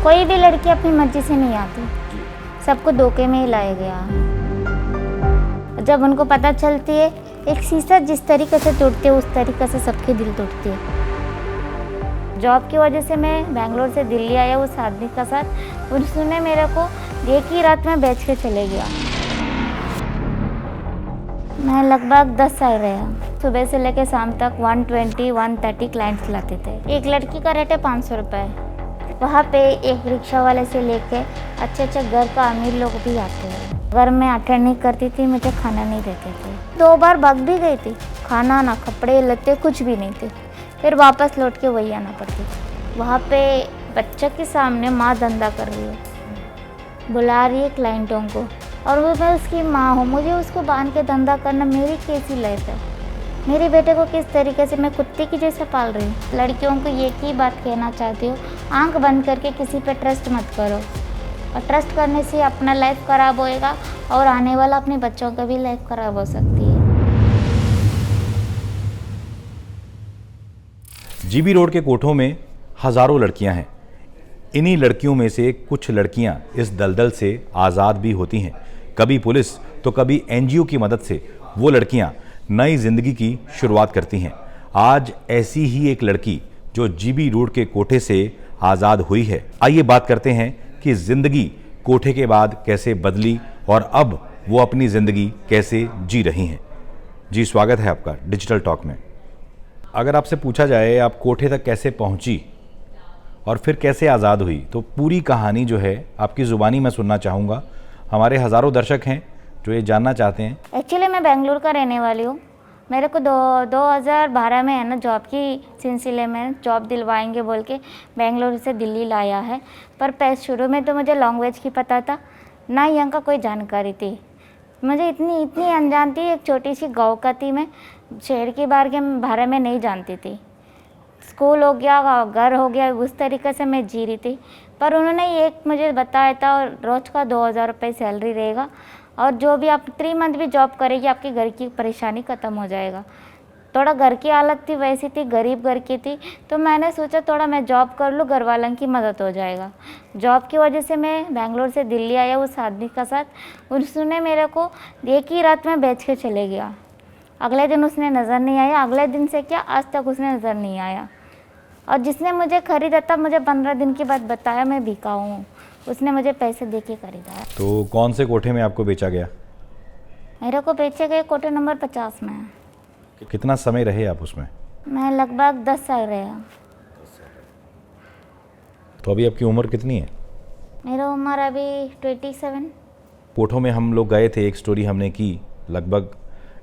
कोई भी लड़की अपनी मर्जी से नहीं आती, सबको धोखे में ही लाया गया है। जब उनको पता चलती है, एक शीशा जिस तरीके से टूटती है उस तरीके से सबके दिल टूटते हैं। जॉब की वजह से मैं बेंगलोर से दिल्ली आया उस आदमी के साथ, उसने मेरे को एक ही रात में बेच के चले गया। मैं लगभग 10 साल रहा, सुबह से लेकर शाम तक 120-130 क्लाइंट्स लाते थे। एक लड़की का रेट है 500 रुपये। वहाँ पे एक रिक्शा वाले से लेके अच्छे घर का अमीर लोग भी आते हैं। अगर मैं अटेंड नहीं करती थी, मुझे खाना नहीं देते थे। 2 बार भाग भी गई थी, खाना ना कपड़े लत्ते कुछ भी नहीं थे। फिर वापस लौट के वही आना पड़ती थी। वहाँ पे बच्चे के सामने माँ धंधा कर रही है, बुला रही है क्लाइंटों को, और वो मैं उसकी माँ हूँ। मुझे उसको बांध के धंधा करना मेरी कैसी लाइफ है? मेरे बेटे को किस तरीके से मैं कुत्ते की जैसे पाल रही हूँ। लड़कियों को एक ही बात कहना चाहती हूँ, आंख बंद करके किसी पे ट्रस्ट मत करो। और ट्रस्ट करने से अपना लाइफ ख़राब होएगा और आने वाला अपने बच्चों का भी लाइफ ख़राब हो सकती है। जीबी रोड के कोठों में हज़ारों लड़कियां हैं। इन्हीं लड़कियों में से कुछ लड़कियां इस दलदल से आज़ाद भी होती हैं। कभी पुलिस तो कभी एनजीओ की मदद से वो लड़कियां नई ज़िंदगी की शुरुआत करती हैं। आज ऐसी ही एक लड़की जो जीबी रोड के कोठे से आज़ाद हुई है। आइए बात करते हैं कि ज़िंदगी कोठे के बाद कैसे बदली और अब वो अपनी ज़िंदगी कैसे जी रही हैं। जी, स्वागत है आपका डिजिटल टॉक में। अगर आपसे पूछा जाए आप कोठे तक कैसे पहुंची और फिर कैसे आज़ाद हुई, तो पूरी कहानी जो है आपकी ज़ुबानी मैं सुनना चाहूँगा। हमारे हज़ारों दर्शक हैं जो ये जानना चाहते हैं। एक्चुअली मैं बेंगलुरु का रहने वाली हूँ। मेरे को 2012 में है ना जॉब की सिलसिले में जॉब दिलवाएंगे बोल के बेंगलुरु से दिल्ली लाया है। पर शुरू में तो मुझे लैंग्वेज की पता था ना, यहाँ का कोई जानकारी थी। मुझे इतनी अनजान थी, एक छोटी सी गाँव का थी। मैं शहर के बारे में नहीं जानती थी। स्कूल हो गया, घर हो गया, उस तरीके से मैं जी रही थी। पर उन्होंने एक मुझे बताया था, रोज़ का 2000 रुपये सैलरी रहेगा और जो भी आप 3 मंथ भी जॉब करेगी आपके घर की परेशानी ख़त्म हो जाएगा। थोड़ा घर की हालत थी वैसी थी, गरीब घर की थी, तो मैंने सोचा थोड़ा मैं जॉब कर लूँ, घर वालों की मदद हो जाएगा। जॉब की वजह से मैं बेंगलोर से दिल्ली आया उस आदमी के साथ, उसने मेरे को एक ही रात में बेच के चले गया। अगले दिन उसने नज़र नहीं आया, अगले दिन से क्या आज तक उसने नज़र नहीं आया। और जिसने मुझे ख़रीदा था मुझे 15 दिन के बाद बताया मैं बिकाऊ हूँ, उसने मुझे पैसे दे के ख़रीदा है। तो कौन से कोठे में आपको बेचा गया? मेरे को बेचे गए कोठे नंबर 50 में। कितना समय रहे आप उसमें? मैं लगभग 10 साल रहा। तो अभी आपकी उम्र कितनी है? मेरा उम्र अभी 27। कोठों में हम लोग गए थे, एक स्टोरी हमने की, लगभग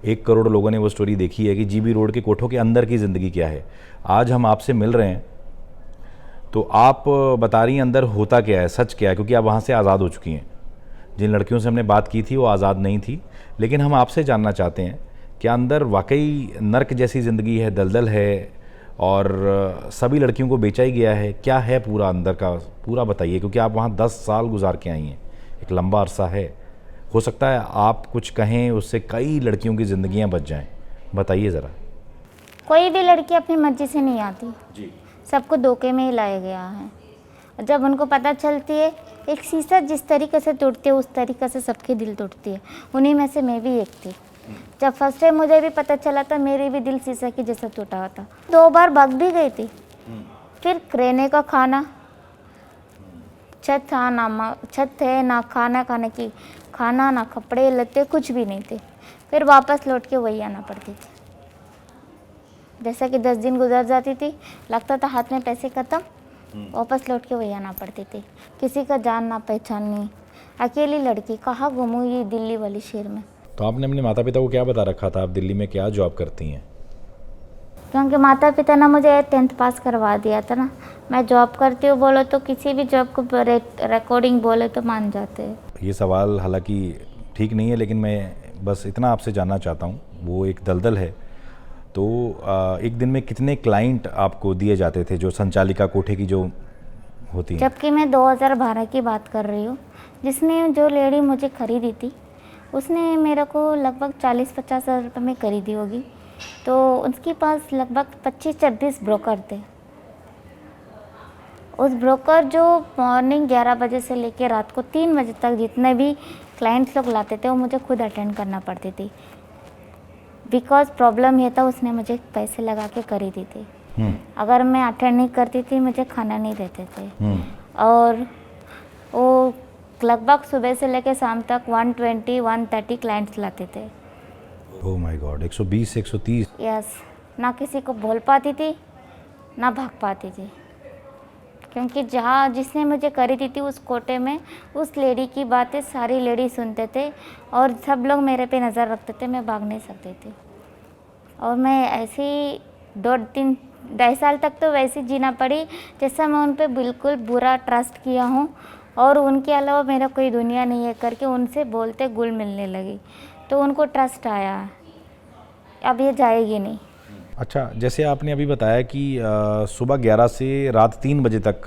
1 करोड़ लोगों ने वो स्टोरी देखी है कि जीबी रोड के कोठों के अंदर की ज़िंदगी क्या है। आज हम आपसे मिल रहे हैं तो आप बता रही हैं अंदर होता क्या है, सच क्या है, क्योंकि आप वहाँ से आज़ाद हो चुकी हैं। जिन लड़कियों से हमने बात की थी वो आज़ाद नहीं थी, लेकिन हम आपसे जानना चाहते हैं कि अंदर वाकई नर्क जैसी ज़िंदगी है, दलदल है और सभी लड़कियों को बेचा ही गया है। क्या है पूरा अंदर का, पूरा बताइए, क्योंकि आप वहाँ 10 साल गुजार के आई हैं, एक लंबा अरसा है। हो सकता है आप कुछ कहें उससे कई लड़कियों की ज़िंदगियाँ बच जाएं। बताइए ज़रा। कोई भी लड़की अपनी मर्जी से नहीं आती जी, सबको धोखे में ही लाया गया है। जब उनको पता चलती है, एक शीशा जिस तरीके से टूटती है उस तरीके से सबके दिल टूटती है। उन्हीं में से मैं भी एक थी। जब फर्स्ट टाइम मुझे भी पता चला था, मेरी भी दिल शीशा की जैसा टूटा हुआ था। 2 बार भाग भी गई थी। फिर रहने का खाना, छत है ना, खाना खाने की खाना ना, कपड़े लत्ते कुछ भी नहीं थे। फिर वापस लौट के वही आना पड़ती थी। जैसा कि 10 दिन गुजर जाती थी, लगता था हाथ में पैसे ख़त्म, वापस लौट के वही आना पड़ती थी। किसी का जान ना पहचान नहीं, अकेली लड़की, कहाँ घूमूँ ये दिल्ली वाली शहर में। तो आपने अपने माता पिता को क्या बता रखा था, आप दिल्ली में क्या जॉब करती हैं? क्योंकि माता पिता ने मुझे 10th पास करवा दिया था ना, मैं जॉब करती हूँ बोलो तो किसी भी जॉब को रिकॉर्डिंग बोले तो मान जाते हैं। ये सवाल हालांकि ठीक नहीं है, लेकिन मैं बस इतना आपसे जानना चाहता हूँ, वो एक दलदल है। तो एक दिन में कितने क्लाइंट आपको दिए जाते थे, जो संचालिका कोठे की जो होती है? जबकि मैं 2012 की बात कर रही हूँ। जिसने जो लेडी मुझे खरीदी थी उसने मेरे को लगभग 40-50 हज़ार रुपये में खरीदी होगी। तो उसके पास लगभग 25-26 ब्रोकर थे। उस ब्रोकर जो मॉर्निंग 11 बजे से लेकर रात को 3 बजे तक जितने भी क्लाइंट्स लोग लाते थे वो मुझे खुद अटेंड करना पड़ती थी। बिकॉज प्रॉब्लम ये था उसने मुझे पैसे लगा के खरीदी थी। अगर मैं अटेंड नहीं करती थी मुझे खाना नहीं देते थे। और वो लगभग सुबह से लेकर शाम तक 120-130 क्लाइंट्स लाते थे। Oh my God, 120 130। यस, ना किसी को बोल पाती थी ना भाग पाती थी, क्योंकि जहाँ जिसने मुझे खरीदी थी उस कोटे में उस लेडी की बातें सारी लेडी सुनते थे और सब लोग मेरे पे नज़र रखते थे। मैं भाग नहीं सकती थी और मैं ऐसे ही 2-3 साल तक तो वैसे जीना पड़ी जैसा मैं उन पे बिल्कुल बुरा ट्रस्ट किया हूँ और उनके अलावा मेरा कोई दुनिया नहीं है करके उनसे बोलते गुल मिलने लगी। तो उनको ट्रस्ट आया, अब ये जाएगी नहीं। अच्छा, जैसे आपने अभी बताया कि सुबह 11 से रात 3 बजे तक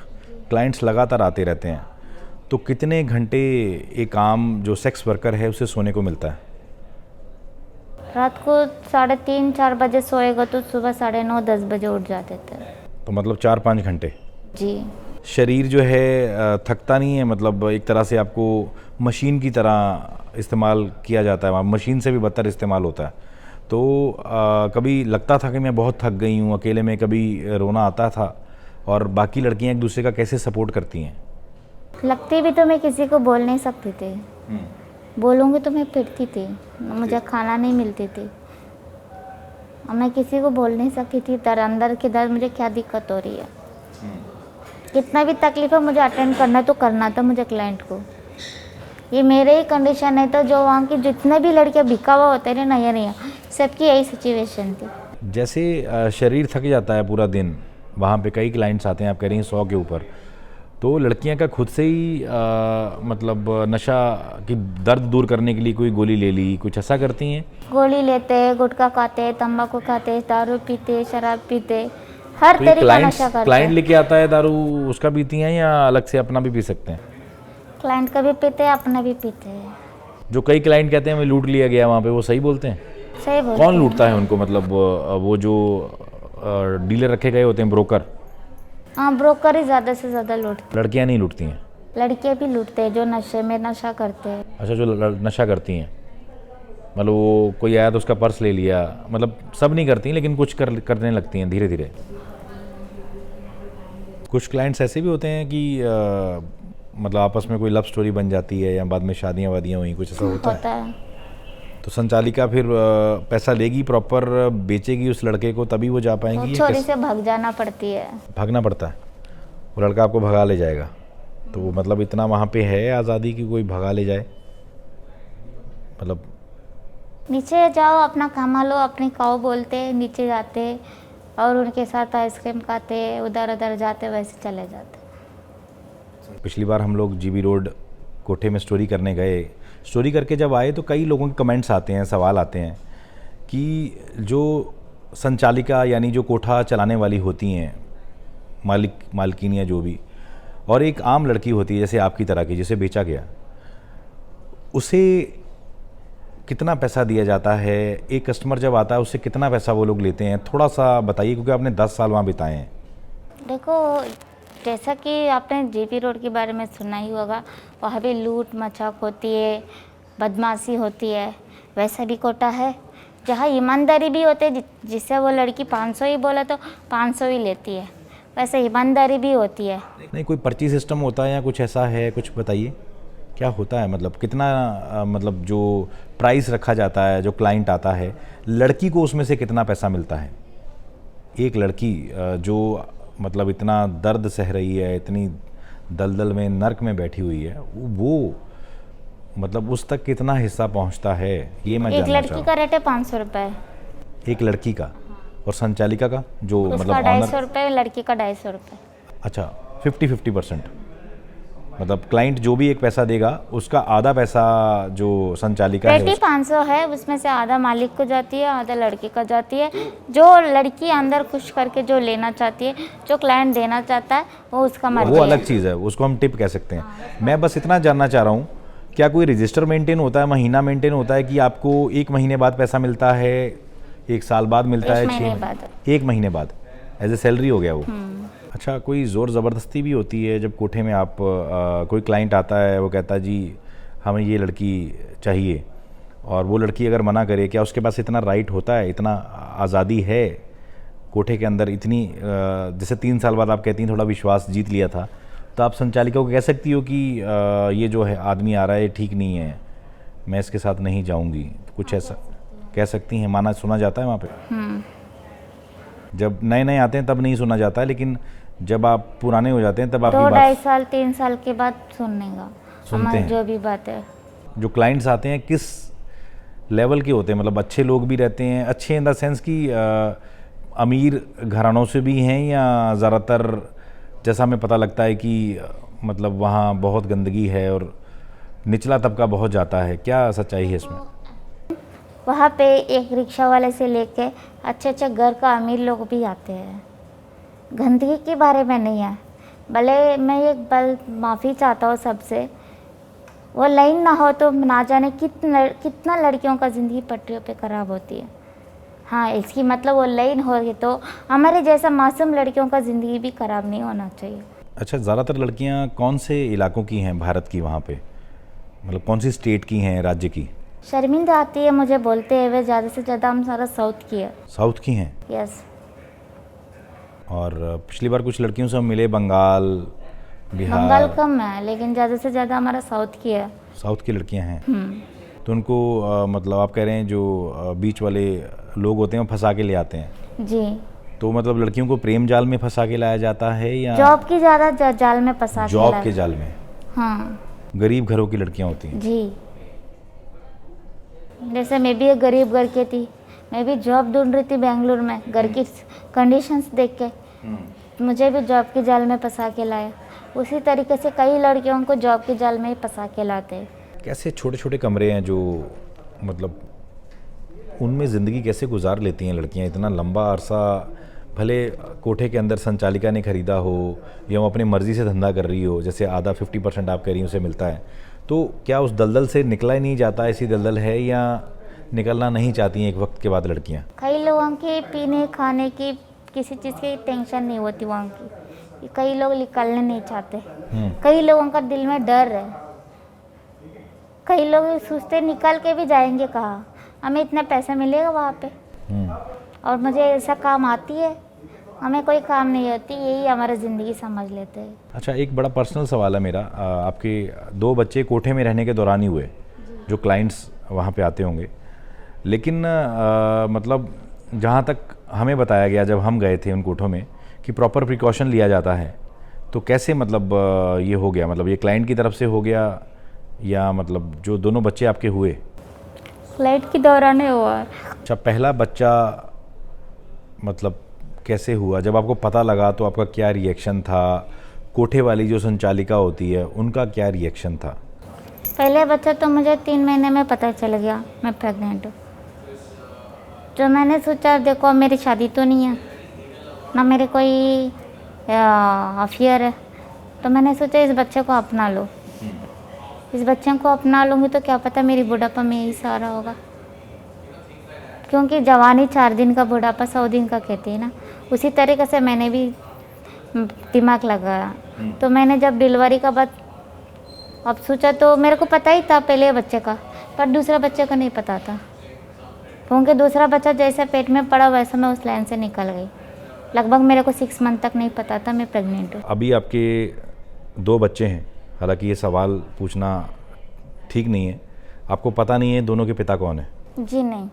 क्लाइंट्स लगातार आते रहते हैं, तो कितने घंटे एक आम जो सेक्स वर्कर है उसे सोने को मिलता है? रात को 3:30-4 बजे सोएगा तो सुबह 9:30-10 बजे उठ जाते थे। तो मतलब 4-5 घंटे। जी। शरीर जो है थकता नहीं है? मतलब एक तरह से आपको मशीन की तरह इस्तेमाल किया जाता है, मशीन से भी बदतर इस्तेमाल होता है। तो कभी लगता था कि मैं बहुत थक गई हूँ, अकेले में कभी रोना आता था? और बाकी लड़कियाँ एक दूसरे का कैसे सपोर्ट करती हैं? लगती भी तो मैं किसी को बोल नहीं सकती थी। बोलूँगी तो मैं पिटती थी, मुझे खाना नहीं मिलती थी और मैं किसी को बोल नहीं सकती थी अंदर के दर्द मुझे क्या दिक्कत हो रही है। कितना भी तकलीफ है मुझे अटेंड करना तो करना था मुझे क्लाइंट को। ये मेरे ही कंडीशन है, तो जो वहाँ की जितने भी लड़कियाँ भिखावा होते रहे ना, ये नहीं, सबकी यही सिचुएशन थी। जैसे शरीर थक जाता है पूरा दिन, वहाँ पे कई क्लाइंट्स आते हैं, आप कह रही हैं 100 के ऊपर, तो लड़कियाँ का खुद से ही मतलब नशा की दर्द दूर करने के लिए कोई गोली ले ली, कुछ ऐसा करती हैं? गोली लेते, गुटखा खाते, तंबाकू खाते, दारू पीते, शराब पीते, हर तो तरीके का नशा करते। क्लाइंट लेके आता है दारू, उसका पीती हैं या अलग से अपना भी पी सकते हैं? क्लाइंट का भी पीते हैं, अपना भी पीते हैं। जो कई क्लाइंट कहते हैं मैं लूट लिया गया वहाँ पे, वो सही बोलते हैं? सही बोलते कौन हैं। लूटता है उनको? मतलब वो जो डीलर रखे गए होते हैं, ब्रोकर? हाँ, ब्रोकर ही ज़्यादा से ज़्यादा लूटते। लड़कियाँ नहीं लूटती हैं? लड़कियाँ भी लूटते हैं जो नशे में नशा करते हैं। अच्छा, जो नशा करती हैं, मतलब वो कोई आया तो उसका पर्स ले लिया, मतलब सब नहीं करती लेकिन कुछ करने लगती हैं धीरे धीरे। कुछ क्लाइंट्स ऐसे भी होते हैं कि मतलब आपस में कोई लव स्टोरी बन जाती है या बाद में शादियाँ वादियाँ हुई, कुछ ऐसा होता है? तो संचालिका फिर पैसा लेगी, प्रॉपर बेचेगी उस लड़के को, तभी वो जा पाएंगी? तो छोरी से भाग जाना पड़ती है। भागना पड़ता है? वो लड़का आपको भगा ले जाएगा? तो मतलब इतना वहाँ पे है आज़ादी कि कोई भगा ले जाए? मतलब नीचे जाओ, अपना कमा लो, अपनी काऊ बोलते नीचे जाते और उनके साथ आइसक्रीम खाते, उधर उधर जाते, वैसे चले जाते। पिछली बार हम लोग जीबी रोड कोठे में स्टोरी करने गए, स्टोरी करके जब आए तो कई लोगों के कमेंट्स आते हैं, सवाल आते हैं कि जो संचालिका यानी जो कोठा चलाने वाली होती हैं, मालकिनियाँ जो भी, और एक आम लड़की होती है जैसे आपकी तरह की जिसे बेचा गया, उसे कितना पैसा दिया जाता है? एक कस्टमर जब आता है उससे कितना पैसा वो लोग लेते हैं? थोड़ा सा बताइए, क्योंकि आपने 10 साल वहाँ बिताए हैं। देखो, जैसा कि आपने जीबी रोड के बारे में सुना ही होगा, वहाँ भी लूट मचाक होती है, बदमाशी होती है। वैसा भी कोटा है जहाँ ईमानदारी भी होती है, जिससे वो लड़की 500 ही बोला तो 500 ही लेती है, वैसे ईमानदारी भी होती है। नहीं, कोई पर्ची सिस्टम होता है या कुछ ऐसा है? कुछ बताइए क्या होता है, मतलब कितना मतलब जो प्राइस रखा जाता है, जो क्लाइंट आता है, लड़की को उसमें से कितना पैसा मिलता है? एक लड़की जो मतलब इतना दर्द सह रही है, इतनी दलदल में, नर्क में बैठी हुई है, वो मतलब उस तक कितना हिस्सा पहुंचता है, ये मैं जानना चाहूँ। एक लड़की का रेट है 500 रुपये। एक लड़की का? और संचालिका का जो मतलब उसका 250 रुपये, लड़की का 250 रुपये। अच्छा, 50-50%? मतलब क्लाइंट जो भी एक पैसा देगा उसका आधा पैसा जो संचालिका है, रेट 500 है, उसमें से आधा मालिक को जाती है, आधा लड़की को जाती है। जो लड़की अंदर खुश करके जो लेना चाहती है, जो क्लाइंट देना चाहता है, वो उसका मर्जी है। वो अलग चीज़ है, उसको हम टिप कह सकते हैं। मैं बस इतना जानना चाह रहा हूँ, क्या कोई रजिस्टर मेंटेन होता है, महीना मेंटेन होता है कि आपको 1 महीने बाद पैसा मिलता है, 1 साल बाद मिलता है, 1 महीने बाद? 1 महीने बाद एज ए सैलरी हो गया वो? अच्छा, कोई ज़ोर ज़बरदस्ती भी होती है जब कोठे में आप कोई क्लाइंट आता है, वो कहता है जी हमें ये लड़की चाहिए, और वो लड़की अगर मना करे, क्या उसके पास इतना राइट होता है, इतना आज़ादी है कोठे के अंदर, इतनी जैसे 3 साल बाद आप कहती हैं थोड़ा विश्वास जीत लिया था, तो आप संचालिका को कह सकती हो कि ये जो है आदमी आ रहा है ये ठीक नहीं है, मैं इसके साथ नहीं जाऊंगी, कुछ ऐसा कह सकती हैं? माना सुना जाता है वहाँ पे? जब नए नए आते हैं तब नहीं सुना जाता है, लेकिन जब आप पुराने हो जाते हैं तब आपकी 2-2.5 बात साल 3 साल के बाद सुनने का सुनते हमारी हैं। जो भी बात है। जो क्लाइंट्स आते हैं किस लेवल के होते हैं? मतलब अच्छे लोग भी रहते हैं, अच्छे इन द सेंस कि अमीर घरानों से भी हैं, या ज़्यादातर जैसा हमें पता लगता है कि मतलब वहाँ बहुत गंदगी है और निचला तबका बहुत जाता है, क्या सच्चाई है इसमें? वहाँ पे एक रिक्शा वाले से लेके अच्छे अच्छे घर का अमीर लोग भी आते हैं। गंदगी के बारे में नहीं है, भले मैं एक बार माफ़ी चाहता हूँ सबसे, वो लाइन ना हो तो ना जाने कितना लड़कियों का ज़िंदगी पटरियों पे ख़राब होती है। हाँ, इसकी मतलब वो लाइन होगी तो हमारे जैसा मासूम लड़कियों का ज़िंदगी भी ख़राब नहीं होना चाहिए। अच्छा, ज़्यादातर लड़कियाँ कौन से इलाकों की हैं भारत की वहाँ पे? मतलब कौन सी स्टेट की हैं, राज्य की? शर्मिंदा आती है मुझे बोलते हुए, ज़्यादा से ज़्यादा हम सारा साउथ की है। साउथ की हैं? यस। और पिछली बार कुछ लड़कियों से हम मिले, बंगाल, बंगाल बिहार, कम है, लेकिन ज़्यादा से ज़्यादा हमारा साउथ की है। साउथ की लड़कियां हैं। तो उनको मतलब आप कह रहे हैं जो बीच वाले लोग होते हैं वो फंसा के ले आते हैं, जी। तो मतलब लड़कियों को प्रेम जाल में फंसा के लाया जाता है या जॉब की ज़्यादा जाल में फंसा के जॉब लाया। के जाल में? हाँ गरीब घरों की लड़कियां होती हैं। जी। जैसे मैं भी एक गरीब घर की थी, मैं भी जॉब ढूंढ रही थी बेंगलुरु में, घर की कंडीशंस देख के मुझे भी जॉब के जाल में फंसा के लाया। उसी तरीके से कई लड़कियों को जॉब के जाल में ही फंसा के लाते हैं। कैसे छोटे छोटे कमरे हैं जो मतलब उनमें ज़िंदगी कैसे गुजार लेती हैं लड़कियां इतना लंबा अरसा? भले कोठे के अंदर संचालिका ने खरीदा हो या वो अपनी मर्ज़ी से धंधा कर रही हो, जैसे आधा 50% आप कह रही हो उसे मिलता है, तो क्या उस दलदल से निकला ही नहीं जाता? ऐसी दलदल है या निकलना नहीं चाहती हैं एक वक्त के बाद लड़कियां? कई लोगों की पीने खाने की किसी चीज़ की टेंशन नहीं होती वहाँ की, कई लोग निकलने नहीं चाहते। कई लोगों का दिल में डर है, कई लोग सोचते निकल के भी जाएंगे कहाँ, हमें इतना पैसा मिलेगा वहाँ पे, और मुझे ऐसा काम आती है, हमें कोई काम नहीं होती, यही हमारा ज़िंदगी समझ लेते हैं। अच्छा, एक बड़ा पर्सनल सवाल है मेरा, आपके 2 बच्चे कोठे में रहने के दौरान ही हुए, जो क्लाइंट्स वहाँ पे आते होंगे, लेकिन मतलब जहाँ तक हमें बताया गया जब हम गए थे उन कोठों में कि प्रॉपर प्रिकॉशन लिया जाता है, तो कैसे मतलब ये हो गया? मतलब ये क्लाइंट की तरफ से हो गया या मतलब जो दोनों बच्चे आपके हुए? फ्लाइट के दौरान ही हुआ है। अच्छा, पहला बच्चा मतलब कैसे हुआ? जब आपको पता लगा तो आपका क्या रिएक्शन था? कोठे वाली जो संचालिका होती है उनका क्या रिएक्शन था? पहले बच्चा तो मुझे 3 महीने में पता चल गया मैं प्रेग्नेंट हूँ। तो मैंने सोचा देखो मेरी शादी तो नहीं है, ना मेरे कोई अफेयर है, तो मैंने सोचा इस बच्चे को अपना लो। इस बच्चे को अपना लूँगी तो क्या पता मेरी बुढ़ापा में यही सहारा होगा, क्योंकि जवानी 4 दिन का, बुढ़ापा 100 दिन का कहते हैं ना। उसी तरीके से मैंने भी दिमाग लगाया। तो मैंने जब डिलीवरी का बाद अब सोचा तो मेरे को पता ही था पहले बच्चे का, पर दूसरा बच्चे का नहीं पता था, क्योंकि दूसरा बच्चा जैसे पेट में पड़ा वैसे मैं उस लाइन से निकल गई। लगभग मेरे को 6 मंथ तक नहीं पता था मैं प्रेग्नेंट हूँ। अभी आपके 2 बच्चे हैं, हालांकि ये सवाल पूछना ठीक नहीं है, आपको पता नहीं है दोनों के पिता कौन है? जी नहीं।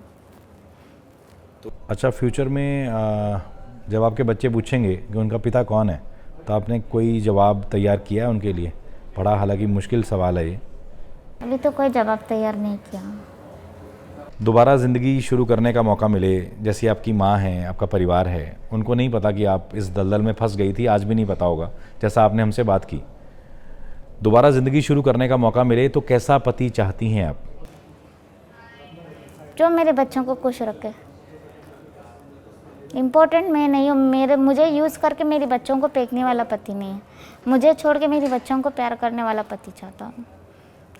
तो अच्छा, फ्यूचर में जब आपके बच्चे पूछेंगे कि उनका पिता कौन है, तो आपने कोई जवाब तैयार किया है उनके लिए? बड़ा हालांकि मुश्किल सवाल है ये। अभी तो कोई जवाब तैयार नहीं किया। दोबारा ज़िंदगी शुरू करने का मौका मिले, जैसे आपकी माँ हैं, आपका परिवार है, उनको नहीं पता कि आप इस दलदल में फंस गई थी, आज भी नहीं पता होगा, जैसा आपने हमसे बात की। दोबारा ज़िंदगी शुरू करने का मौका मिले तो कैसा पति चाहती हैं आप? जो मेरे बच्चों को खुश रखे। इम्पोर्टेंट मैं नहीं हूँ, मुझे यूज़ करके मेरे बच्चों को फेंकने वाला पति नहीं है, मुझे छोड़ के मेरे बच्चों को प्यार करने वाला पति चाहता हूँ।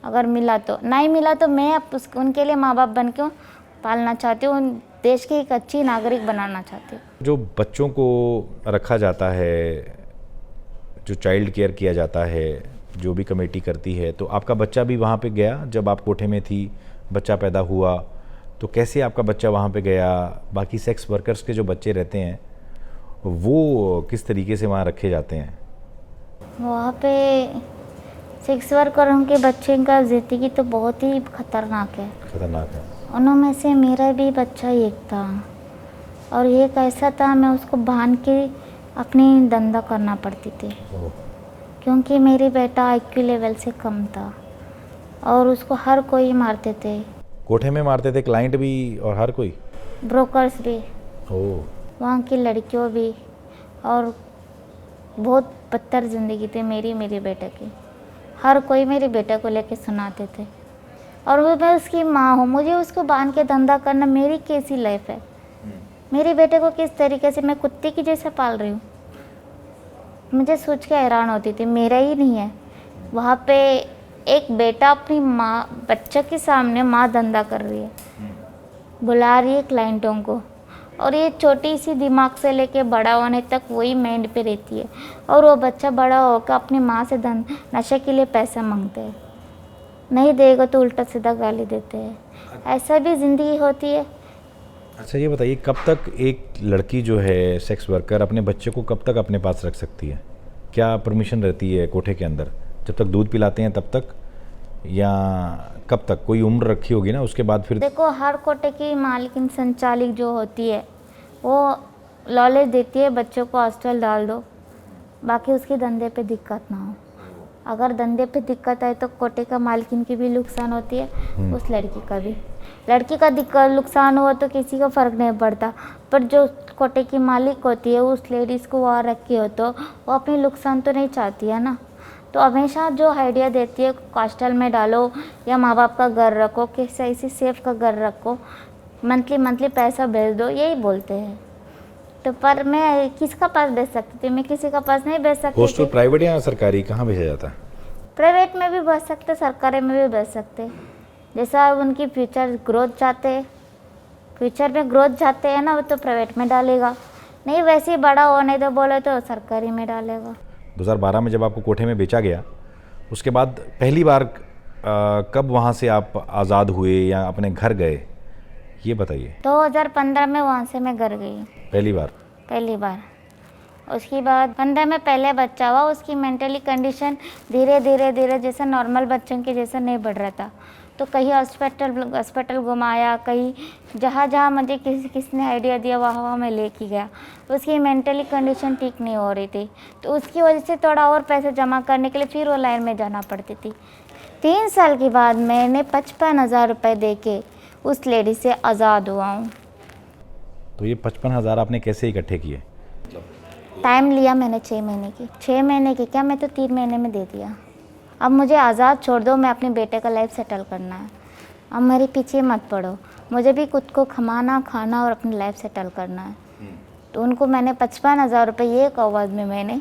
अगर मिला तो, नहीं मिला तो मैं उनके लिए माँ बाप बन के पालना चाहती हूँ, देश की एक अच्छी नागरिक बनाना चाहती हूँ। जो बच्चों को रखा जाता है जो चाइल्ड केयर किया जाता है, जो भी कमेटी करती है, तो आपका बच्चा भी वहाँ पे गया जब आप कोठे में थी, बच्चा पैदा हुआ, तो कैसे आपका बच्चा वहाँ पे गया? बाकी सेक्स वर्कर्स के जो बच्चे रहते हैं वो किस तरीके से वहाँ रखे जाते हैं? वहाँ पे सेक्स वर्करों के बच्चे का ज़िंदगी तो बहुत ही खतरनाक है। खतरनाक है। उनमें से मेरा भी बच्चा एक था, और एक ऐसा था मैं उसको बांध के अपनी धंधा करना पड़ती थी, ओह, क्योंकि मेरी बेटा आईक्यू लेवल से कम था और उसको हर कोई मारते थे, कोठे में मारते थे क्लाइंट भी और हर कोई? ब्रोकर्स भी, ओह, वहाँ की लड़कियों भी, और बहुत बदतर ज़िंदगी थी मेरे बेटे की। हर कोई मेरे बेटे को लेके सुनाते थे, और वो मैं उसकी माँ हूँ, मुझे उसको बांध के धंधा करना मेरी कैसी लाइफ है? मेरे बेटे को किस तरीके से मैं कुत्ते की जैसे पाल रही हूँ, मुझे सोच के हैरान होती थी। मेरा ही नहीं है, वहाँ पे एक बेटा अपनी माँ बच्चे के सामने माँ धंधा कर रही है, बुला रही है क्लाइंटों को, और ये छोटी सी दिमाग से लेके बड़ा होने तक वही माइंड पे रहती है, और वो बच्चा बड़ा होकर अपनी माँ से नशे के लिए पैसा मांगते हैं, नहीं देगा तो उल्टा सीधा गाली देते हैं। ऐसा भी ज़िंदगी होती है। अच्छा ये बताइए, कब तक एक लड़की जो है सेक्स वर्कर अपने बच्चे को कब तक अपने पास रख सकती है? क्या परमिशन रहती है कोठे के अंदर? जब तक दूध पिलाते हैं तब तक, या कब तक? कोई उम्र रखी होगी ना, उसके बाद फिर? देखो, हर कोटे की मालकिन संचालिक जो होती है वो नॉलेज देती है बच्चों को हॉस्टल डाल दो, बाकी उसके धंधे पे दिक्कत ना हो। अगर धंधे पे दिक्कत आए तो कोटे का मालकिन की भी नुकसान होती है, उस लड़की का भी। लड़की का दिक्कत नुकसान हुआ तो किसी को फ़र्क नहीं पड़ता, पर जो कोटे की मालिक होती है उस लेडीज़ को वहाँ रखी हो तो वो अपनी नुकसान तो नहीं चाहती है ना। तो हमेशा जो आइडिया देती है हॉस्टल में डालो या माँ बाप का घर रखो, किसी ऐसी सेफ का घर रखो, मंथली पैसा भेज दो, यही बोलते हैं। तो पर मैं किसका पास भेज सकती थी? मैं किसी का पास नहीं भेज सकती हॉस्टल थी। प्राइवेट या सरकारी, कहाँ भेजा जाता है? प्राइवेट में भी भेज सकते, सरकारी में भी भेज सकते, जैसा उनकी फ्यूचर ग्रोथ चाहते हैं, फ्यूचर में ग्रोथ चाहते हैं ना, वो तो प्राइवेट में डालेगा, नहीं वैसे ही बड़ा होने दो बोले तो सरकारी में डालेगा। 2012 में जब आपको कोठे में बेचा गया, उसके बाद पहली बार कब वहाँ से आप आज़ाद हुए या अपने घर गए, ये बताइए। 2015 में वहाँ से मैं घर गई पहली बार। उसके बाद 15 में पहले बच्चा हुआ, उसकी मेंटली कंडीशन धीरे धीरे जैसे नॉर्मल बच्चों के जैसा नहीं बढ़ रहा था, तो कहीं हॉस्पिटल घुमाया, कहीं जहाँ मुझे किसने आइडिया दिया वहाँ मैं लेके गया। उसकी मेंटली कंडीशन ठीक नहीं हो रही थी, तो उसकी वजह से थोड़ा और पैसे जमा करने के लिए फिर वो लाइन में जाना पड़ती थी। 3 साल के बाद मैंने 55,000 रुपये दे के उस लेडी से आज़ाद हुआ हूँ। तो ये 55,000 आपने कैसे इकट्ठे किए? टाइम लिया मैंने 6 महीने की क्या, मैं तो 3 महीने में दे दिया। अब मुझे आज़ाद छोड़ दो, मैं अपने बेटे का लाइफ सेटल करना है, अब मेरे पीछे मत पड़ो, मुझे भी खुद को कमाना खाना और अपनी लाइफ सेटल करना है। तो उनको मैंने 55,000 रुपये एक आवाज़ में मैंने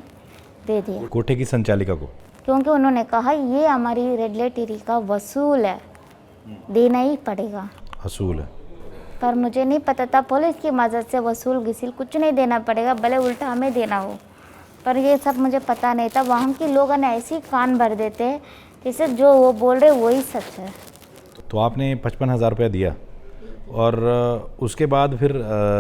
दे दिया, कोठे की संचालिका को, क्योंकि उन्होंने कहा ये हमारी रेगुलेटरी का वसूल है, देना ही पड़ेगा। असूल है। पर मुझे नहीं पता था पुलिस की मदद से वसूल गिसिल कुछ नहीं देना पड़ेगा, भले उल्टा हमें देना हो, पर ये सब मुझे पता नहीं था। वहाँ के लोगों ने ऐसे ही कान भर देते हैं जैसे जो वो बोल रहे वही सच है। तो आपने 55,000 रुपया दिया, और उसके बाद फिर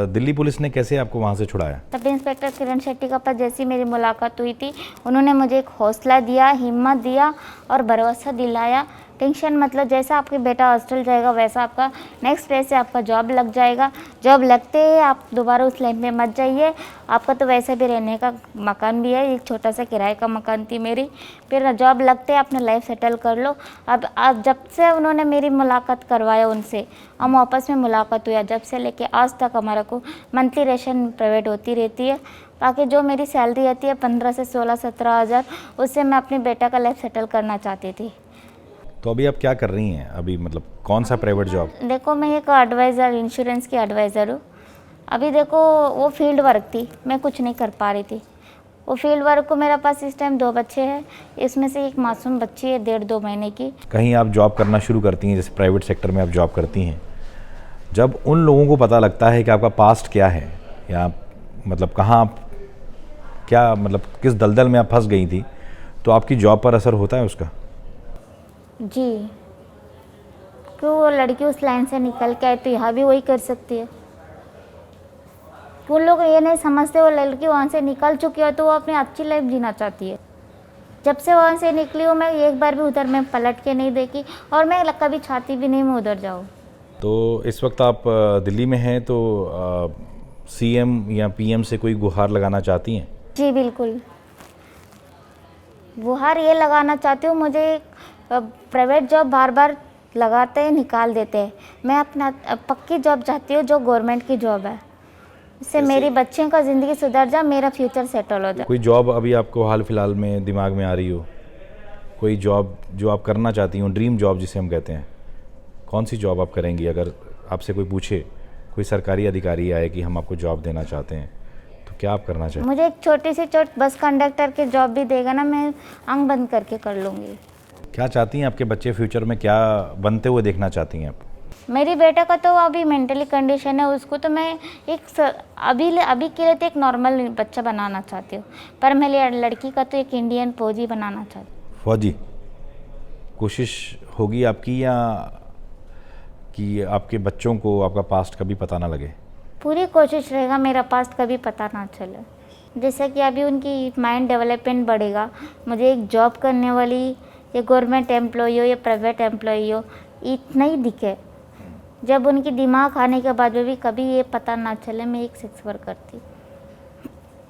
दिल्ली पुलिस ने कैसे आपको वहाँ से छुड़ाया? सब इंस्पेक्टर किरण शेट्टी का पास जैसी मेरी मुलाकात हुई थी, उन्होंने मुझे एक हौसला दिया, हिम्मत दिया और भरोसा दिलाया। टेंशन मतलब जैसा आपके बेटा हॉस्टल जाएगा वैसा आपका नेक्स्ट प्लेस से आपका जॉब लग जाएगा, जॉब लगते ही आप दोबारा उस लाइन में मत जाइए। आपका तो वैसे भी रहने का मकान भी है, एक छोटा सा किराए का मकान थी मेरी, फिर जॉब लगते ही अपना लाइफ सेटल कर लो। अब जब से उन्होंने मेरी मुलाकात करवाया उनसे, हम आपस में मुलाकात हुआ, जब से लेके आज तक हमारा को मंथली रेशन प्रोवाइड होती रहती है। बाकी जो मेरी सैलरी आती है 15 से 16-17 हज़ार, उससे मैं अपने बेटा का लाइफ सेटल करना चाहती थी। तो अभी आप क्या कर रही हैं? अभी मतलब कौन सा प्राइवेट जॉब? देखो, मैं एक एडवाइज़र, इंश्योरेंस की एडवाइज़र हूँ। अभी देखो वो फील्ड वर्क थी, मैं कुछ नहीं कर पा रही थी। वो फील्ड वर्क को मेरे पास इस टाइम 2 बच्चे हैं, इसमें से एक मासूम बच्ची है 1.5-2 महीने की। कहीं आप जॉब करना शुरू करती हैं, जैसे प्राइवेट सेक्टर में आप जॉब करती हैं, जब उन लोगों को पता लगता है कि आपका पास्ट क्या है, या मतलब कहाँ आप क्या मतलब किस दलदल में आप फंस गई थी, तो आपकी जॉब पर असर होता है उसका? जी, क्यों वो लड़की उस लाइन से निकल के आई तो यहाँ भी वही कर सकती है। उन लोग ये नहीं समझते वो लड़की वहाँ से निकल चुकी है तो वो अपनी अच्छी लाइफ जीना चाहती है। जब से वहाँ से निकली हूँ मैं एक बार भी उधर मैं पलट के नहीं देखी और मैं कभी चाहती भी नहीं मैं उधर जाऊँ। तो इस वक्त आप दिल्ली में हैं, तो सीएम या पीएम से कोई गुहार लगाना चाहती हैं? जी बिल्कुल, गुहार ये लगाना चाहती हूँ, मुझे प्राइवेट जॉब बार बार लगाते हैं निकाल देते हैं। मैं अपना पक्की जॉब चाहती हूँ जो गवर्नमेंट की जॉब है, इससे मेरी बच्चियों का ज़िंदगी सुधर जाए, मेरा फ्यूचर सेटल हो जाए। कोई जॉब अभी आपको हाल फिलहाल में दिमाग में आ रही हो, कोई जॉब जो आप करना चाहती हो, ड्रीम जॉब जिसे हम कहते हैं, कौन सी जॉब आप करेंगी? अगर आपसे कोई पूछे, कोई सरकारी अधिकारी आए कि हम आपको जॉब देना चाहते हैं, तो क्या आप करना चाहें? मुझे एक छोटी सी बस कंडक्टर की जॉब भी देगा ना, मैं आंख बंद करके कर लूँगी। क्या चाहती हैं आपके बच्चे फ्यूचर में, क्या बनते हुए देखना चाहती हैं आप? मेरी बेटा का तो अभी मेंटली कंडीशन है, उसको तो मैं अभी के लिए तो एक नॉर्मल बच्चा बनाना चाहती हूँ, पर मेरी लड़की का तो एक इंडियन फौजी बनाना चाहती हूँ। फौजी कोशिश होगी आपकी, या कि आपके बच्चों को आपका पास्ट कभी पता ना लगे? पूरी कोशिश रहेगा मेरा पास्ट कभी पता ना चले। जैसे कि अभी उनकी माइंड डेवलपमेंट बढ़ेगा, मुझे एक जॉब करने वाली या गवर्नमेंट एम्प्लॉई हो या प्राइवेट एम्प्लॉई हो इतना ही दिखे, जब उनकी दिमाग आने के बाद भी कभी ये पता ना चले मैं एक सेक्स वर्कर थी।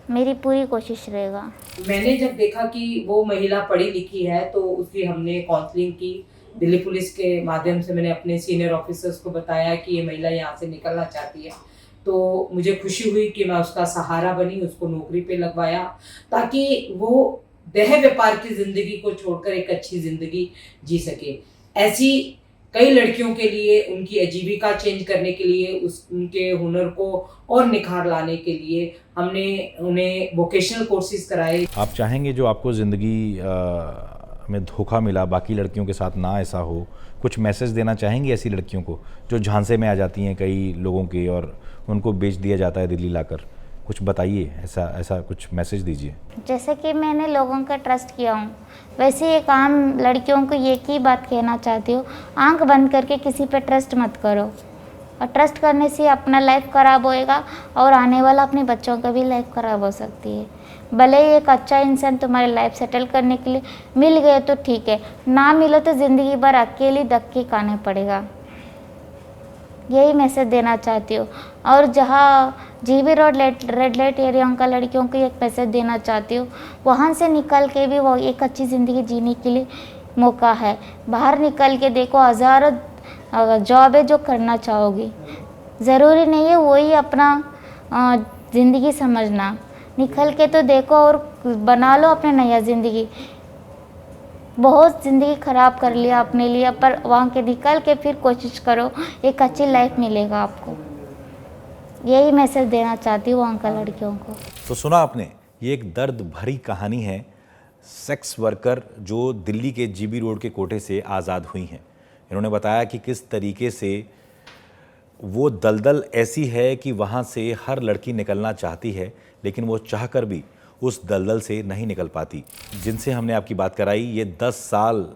मेरी पूरी कोशिश रहेगा। मैंने जब देखा कि वो महिला पढ़ी लिखी है तो उसकी हमने काउंसलिंग की, दिल्ली पुलिस के माध्यम से मैंने अपने सीनियर ऑफिसर्स को बताया कि ये महिला यहाँ से निकलना चाहती है, तो मुझे खुशी हुई कि मैं उसका सहारा बनी, उसको नौकरी पे लगवाया ताकि वो देह व्यापार की ज़िंदगी को छोड़कर एक अच्छी ज़िंदगी जी सके। ऐसी कई लड़कियों के लिए उनकी आजीविका चेंज करने के लिए, उनके हुनर को और निखार लाने के लिए हमने उन्हें वोकेशनल कोर्सेज कराए। आप चाहेंगे जो आपको ज़िंदगी में धोखा मिला, बाकी लड़कियों के साथ ना ऐसा हो, कुछ मैसेज देना चाहेंगे ऐसी लड़कियों को जो झांसे में आ जाती हैं कई लोगों के और उनको बेच दिया जाता है दिल्ली लाकर? कुछ बताइए, ऐसा कुछ मैसेज दीजिए। जैसे कि मैंने लोगों का ट्रस्ट किया हूँ, वैसे एक आम लड़कियों को एक ही बात कहना चाहती हूँ, आंख बंद करके किसी पे ट्रस्ट मत करो, और ट्रस्ट करने से अपना लाइफ ख़राब होएगा और आने वाला अपने बच्चों का भी लाइफ ख़राब हो सकती है। भले ही एक अच्छा इंसान तुम्हारी लाइफ सेटल करने के लिए मिल गए तो ठीक है, ना मिले तो ज़िंदगी भर अकेली धक्के खाने पड़ेगा। यही मैसेज देना चाहती हूँ। और जहाँ GB road red light area का लड़कियों को एक मैसेज देना चाहती हूँ, वहाँ से निकल के भी वो एक अच्छी ज़िंदगी जीने के लिए मौका है। बाहर निकल के देखो, हज़ारों जॉब है जो करना चाहोगी, ज़रूरी नहीं है वही अपना ज़िंदगी समझना। निकल के तो देखो और बना लो अपने नया ज़िंदगी। बहुत ज़िंदगी ख़राब कर लिया अपने लिए, पर वहाँ के निकल के फिर कोशिश करो, एक अच्छी लाइफ मिलेगा आपको। यही मैसेज देना चाहती हूँ वहाँ का लड़कियों को। तो सुना आपने, ये एक दर्द भरी कहानी है सेक्स वर्कर जो दिल्ली के जीबी रोड के कोटे से आज़ाद हुई हैं। इन्होंने बताया कि किस तरीके से वो दलदल ऐसी है कि वहाँ से हर लड़की निकलना चाहती है, लेकिन वो चाहकर भी उस दलदल से नहीं निकल पाती। जिनसे हमने आपकी बात कराई, ये 10 साल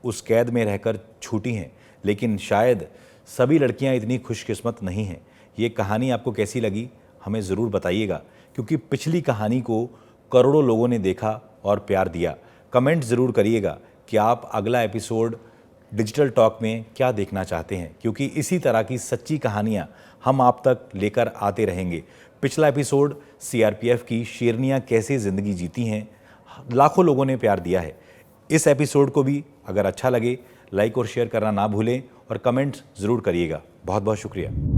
उस कैद में रहकर छूटी हैं, लेकिन शायद सभी लड़कियां इतनी खुशकिस्मत नहीं हैं। ये कहानी आपको कैसी लगी हमें ज़रूर बताइएगा, क्योंकि पिछली कहानी को करोड़ों लोगों ने देखा और प्यार दिया। कमेंट ज़रूर करिएगा कि आप अगला एपिसोड डिजिटल टॉक में क्या देखना चाहते हैं, क्योंकि इसी तरह की सच्ची कहानियाँ हम आप तक लेकर आते रहेंगे। पिछला एपिसोड सीआरपीएफ की शेरनियाँ कैसे ज़िंदगी जीती हैं, लाखों लोगों ने प्यार दिया है। इस एपिसोड को भी अगर अच्छा लगे लाइक और शेयर करना ना भूलें और कमेंट ज़रूर करिएगा। बहुत बहुत शुक्रिया।